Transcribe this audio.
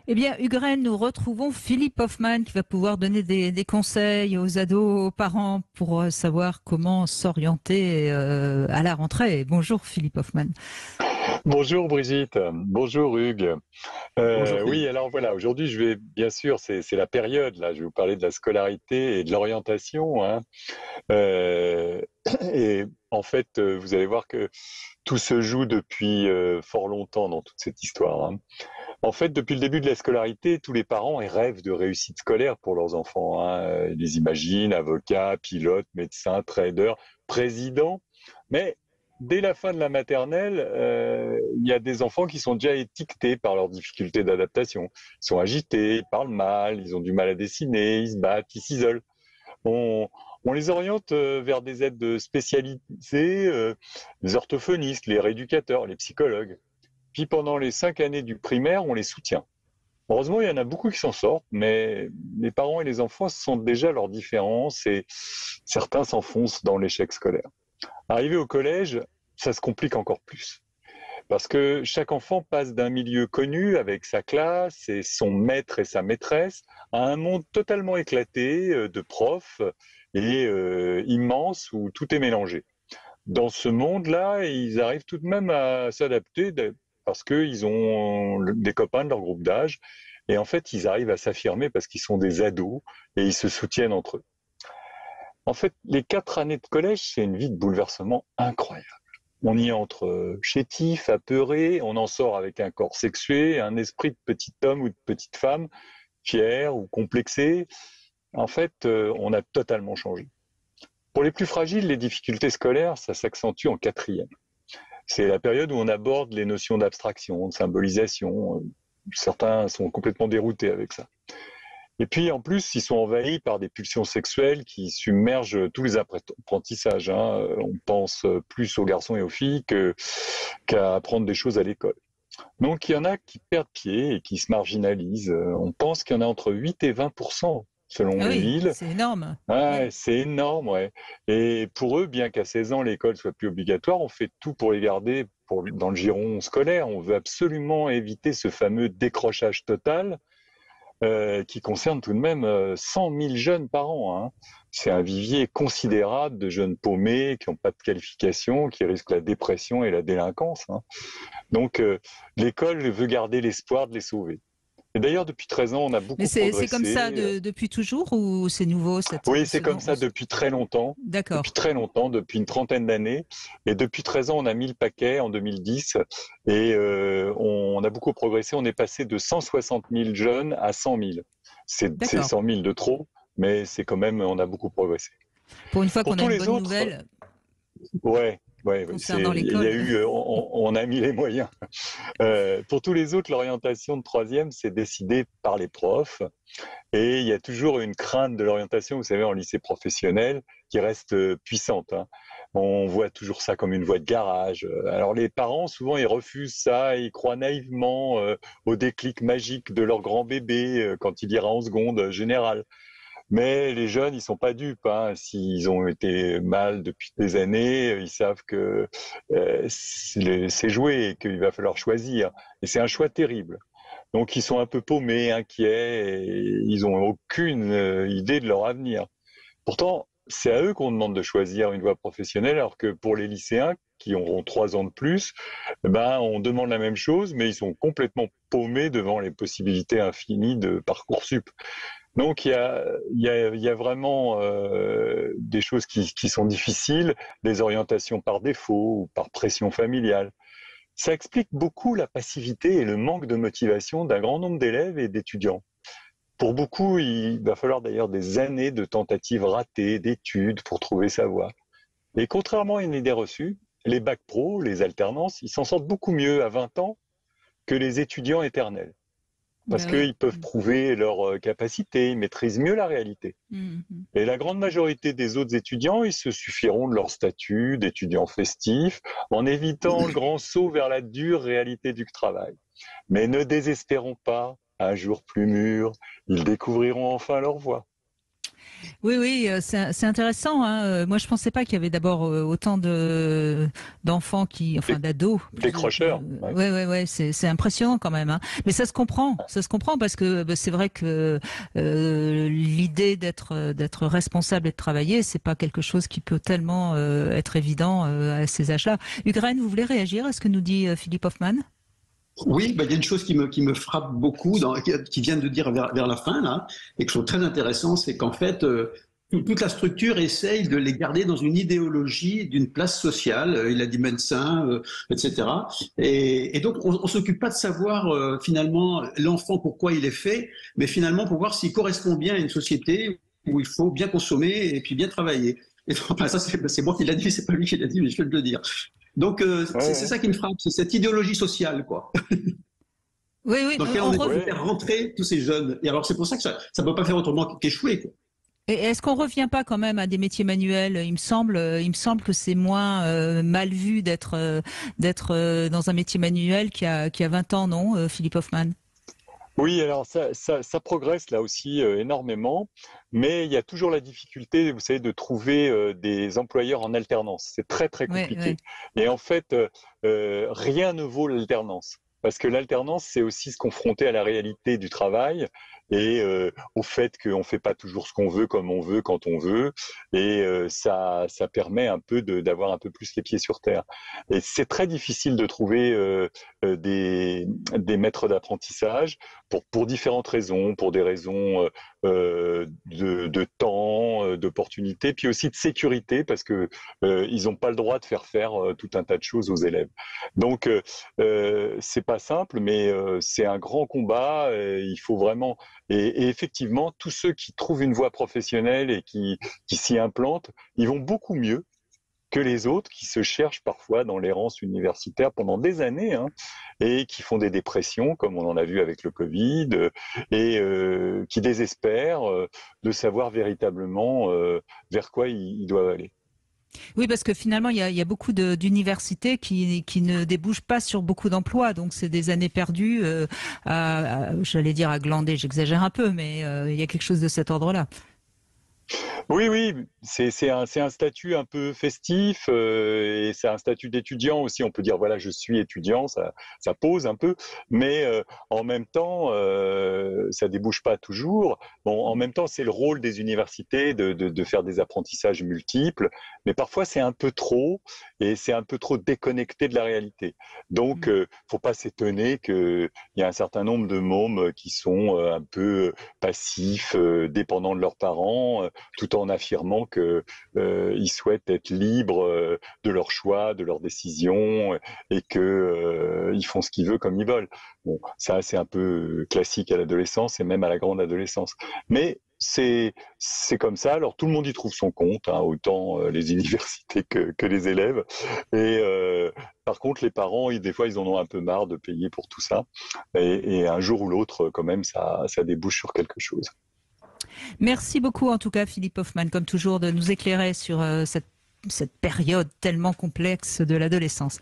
Eh bien, Hugren, nous retrouvons Philippe Hoffman qui va pouvoir donner des conseils aux ados, aux parents pour savoir comment s'orienter à la rentrée. Bonjour Philippe Hoffman. Bonjour Brigitte, bonjour Hugues. Bonjour Oui, Philippe. alors voilà, aujourd'hui je vais, bien sûr, c'est la période, là, je vais vous parler de la scolarité et de l'orientation, hein. Euh, et en fait, vous allez voir que tout se joue depuis fort longtemps dans toute cette histoire, hein. En fait, depuis le début de la scolarité, tous les parents rêvent de réussite scolaire pour leurs enfants, hein. Ils les imaginent avocats, pilotes, médecins, traders, présidents. Mais dès la fin de la maternelle, il y a des enfants qui sont déjà étiquetés par leurs difficultés d'adaptation. Ils sont agités, ils parlent mal, ils ont du mal à dessiner, ils se battent, ils s'isolent. On, on les oriente vers des aides spécialisées, les orthophonistes, les rééducateurs, les psychologues. Puis pendant les 5 années du primaire, on les soutient. Heureusement, il y en a beaucoup qui s'en sortent, mais les parents et les enfants sentent déjà leurs différences et certains s'enfoncent dans l'échec scolaire. Arrivé au collège, ça se complique encore plus. Parce que chaque enfant passe d'un milieu connu avec sa classe et son maître et sa maîtresse à un monde totalement éclaté de profs et immense où tout est mélangé. Dans ce monde-là, ils arrivent tout de même à s'adapter parce qu'ils ont des copains de leur groupe d'âge et en fait, ils arrivent à s'affirmer parce qu'ils sont des ados et ils se soutiennent entre eux. En fait, les 4 années de collège, c'est une vie de bouleversement incroyable. On y entre chétif, apeuré, on en sort avec un corps sexué, un esprit de petit homme ou de petite femme, fier ou complexé. En fait, on a totalement changé. Pour les plus fragiles, les difficultés scolaires, ça s'accentue en quatrième. C'est la période où on aborde les notions d'abstraction, de symbolisation. Certains sont complètement déroutés avec ça. Et puis, en plus, ils sont envahis par des pulsions sexuelles qui submergent tous les apprentissages, hein. On pense plus aux garçons et aux filles qu'à apprendre des choses à l'école. Donc, il y en a qui perdent pied et qui se marginalisent. On pense qu'il y en a entre 8 et 20% selon Ah les oui, villes. c'est énorme. Ouais, Oui. c'est énorme, ouais. Et pour eux, bien qu'à 16 ans, l'école soit plus obligatoire, on fait tout pour les garder dans le giron scolaire. On veut absolument éviter ce fameux décrochage total qui concerne tout de même 100 000 jeunes par an, hein. C'est un vivier considérable de jeunes paumés qui n'ont pas de qualification, qui risquent la dépression et la délinquance, hein. Donc l'école veut garder l'espoir de les sauver. Et d'ailleurs, depuis 13 ans, on a Mais beaucoup c'est comme ça progressé. depuis toujours ou c'est nouveau Oui, c'est ce comme dont ça depuis D'accord. très longtemps, depuis une trentaine d'années. Et depuis 13 ans, on a mis le paquet en 2010 et on a beaucoup progressé. On est passé de 160 000 jeunes à 100 000. C'est D'accord. 100 000 de trop, mais c'est quand même, on a beaucoup progressé. Pour une fois Pour qu'on a tous une les bonne autres, nouvelle ouais, ouais, concernant il y a l'école. eu, on a mis les moyens. Pour tous les autres, l'orientation de troisième, c'est décidé par les profs. Et il y a toujours une crainte de l'orientation, vous savez, en lycée professionnel, qui reste puissante, hein. On voit toujours ça comme une voie de garage. Alors les parents, souvent, ils refusent ça, ils croient naïvement au déclic magique de leur grand bébé quand il ira en seconde générale. Mais les jeunes, ils sont pas dupes, hein. S'ils ont été mal depuis des années, ils savent que c'est joué et qu'il va falloir choisir. Et c'est un choix terrible. Donc ils sont un peu paumés, inquiets, et ils ont aucune idée de leur avenir. Pourtant, c'est à eux qu'on demande de choisir une voie professionnelle, alors que pour les lycéens qui auront 3 ans de plus, ben on demande la même chose, mais ils sont complètement paumés devant les possibilités infinies de Parcoursup. Donc il y a vraiment des choses qui sont difficiles, des orientations par défaut ou par pression familiale. Ça explique beaucoup la passivité et le manque de motivation d'un grand nombre d'élèves et d'étudiants. Pour beaucoup, il va falloir d'ailleurs des années de tentatives ratées, d'études pour trouver sa voie. Et contrairement à une idée reçue, les bacs pro, les alternances, ils s'en sortent beaucoup mieux à 20 ans que les étudiants éternels. Parce Ben oui. qu'ils peuvent prouver leurs capacités, ils maîtrisent mieux la réalité. Mhm. Et la grande majorité des autres étudiants, ils se suffiront de leur statut d'étudiants festifs en évitant le grand saut vers la dure réalité du travail. Mais ne désespérons pas, un jour plus mûrs, ils découvriront enfin leur voie. Oui, oui, c'est intéressant, hein. Moi, je pensais pas qu'il y avait d'abord autant de d'enfants Dé- enfin d'ados. Décrocheur. Ouais. Ouais, ouais, ouais, c'est impressionnant quand même, hein. Mais ça se comprend parce que bah, c'est vrai que l'idée d'être responsable et de travailler, c'est pas quelque chose qui peut tellement être évident à ces âges-là. Ukraine, vous voulez réagir à ce que nous dit Philippe Hoffman? Oui, bah, il y a une chose qui me frappe beaucoup, qui vient de dire vers la fin, là, et que je trouve très intéressant, c'est qu'en fait, toute la structure essaye de les garder dans une idéologie d'une place sociale. Il a dit médecin, etc. Et donc, on s'occupe pas de savoir finalement l'enfant pourquoi il est fait, mais finalement pour voir s'il correspond bien à une société où il faut bien consommer et puis bien travailler. Et enfin, ça, c'est moi qui l'a dit, c'est pas lui qui l'a dit, mais je vais le dire. Donc, Ouais, c'est ouais. ça qui me frappe, c'est cette idéologie sociale, quoi, Oui, oui, dans lequel on essaie de Ouais. faire rentrer tous ces jeunes. Et alors, c'est pour ça que ça ne peut pas faire autrement qu'échouer, quoi. Et est-ce qu'on revient pas quand même à des métiers manuels? Il me semble que c'est moins mal vu d'être dans un métier manuel qui a 20 ans, non, Philippe Hoffman? Oui, alors ça progresse là aussi énormément, mais il y a toujours la difficulté, vous savez, de trouver des employeurs en alternance. C'est très très Ouais, ouais. compliqué. Et en fait, rien ne vaut l'alternance. Parce que l'alternance, c'est aussi se confronter à la réalité du travail et au fait qu'on ne fait pas toujours ce qu'on veut, comme on veut, quand on veut. Et ça permet un peu d'avoir un peu plus les pieds sur terre. Et c'est très difficile de trouver des maîtres d'apprentissage pour différentes raisons, pour des raisons de temps, d'opportunité, puis aussi de sécurité, parce que ils n'ont pas le droit de faire tout un tas de choses aux élèves. Donc c'est pas simple, mais c'est un grand combat. Il faut vraiment et effectivement tous ceux qui trouvent une voie professionnelle et qui s'y implantent, ils vont beaucoup mieux que les autres qui se cherchent parfois dans l'errance universitaire pendant des années hein, et qui font des dépressions, comme on en a vu avec le Covid, et qui désespèrent de savoir véritablement vers quoi ils doivent aller. Oui, parce que finalement, il y a beaucoup d'universités qui ne débouchent pas sur beaucoup d'emplois, donc c'est des années perdues j'allais dire à glander, j'exagère un peu, mais il y a quelque chose de cet ordre-là. Oui, oui, c'est un statut un peu festif et c'est un statut d'étudiant aussi. On peut dire voilà, je suis étudiant, ça pose un peu, mais en même temps, ça débouche pas toujours. Bon, en même temps, c'est le rôle des universités de faire des apprentissages multiples, mais parfois c'est un peu trop et c'est un peu trop déconnecté de la réalité. Donc, faut pas s'étonner qu'il y a un certain nombre de mômes qui sont un peu passifs, dépendants de leurs parents tout en affirmant que ils souhaitent être libres de leurs choix, de leurs décisions et que ils font ce qu'ils veulent comme ils veulent. Bon, ça c'est un peu classique à l'adolescence et même à la grande adolescence. Mais c'est comme ça. Alors tout le monde y trouve son compte, hein, autant les universités que les élèves. Et par contre, les parents, des fois, ils en ont un peu marre de payer pour tout ça. Et un jour ou l'autre, quand même, ça débouche sur quelque chose. Merci beaucoup en tout cas Philippe Hoffman, comme toujours, de nous éclairer sur cette période tellement complexe de l'adolescence.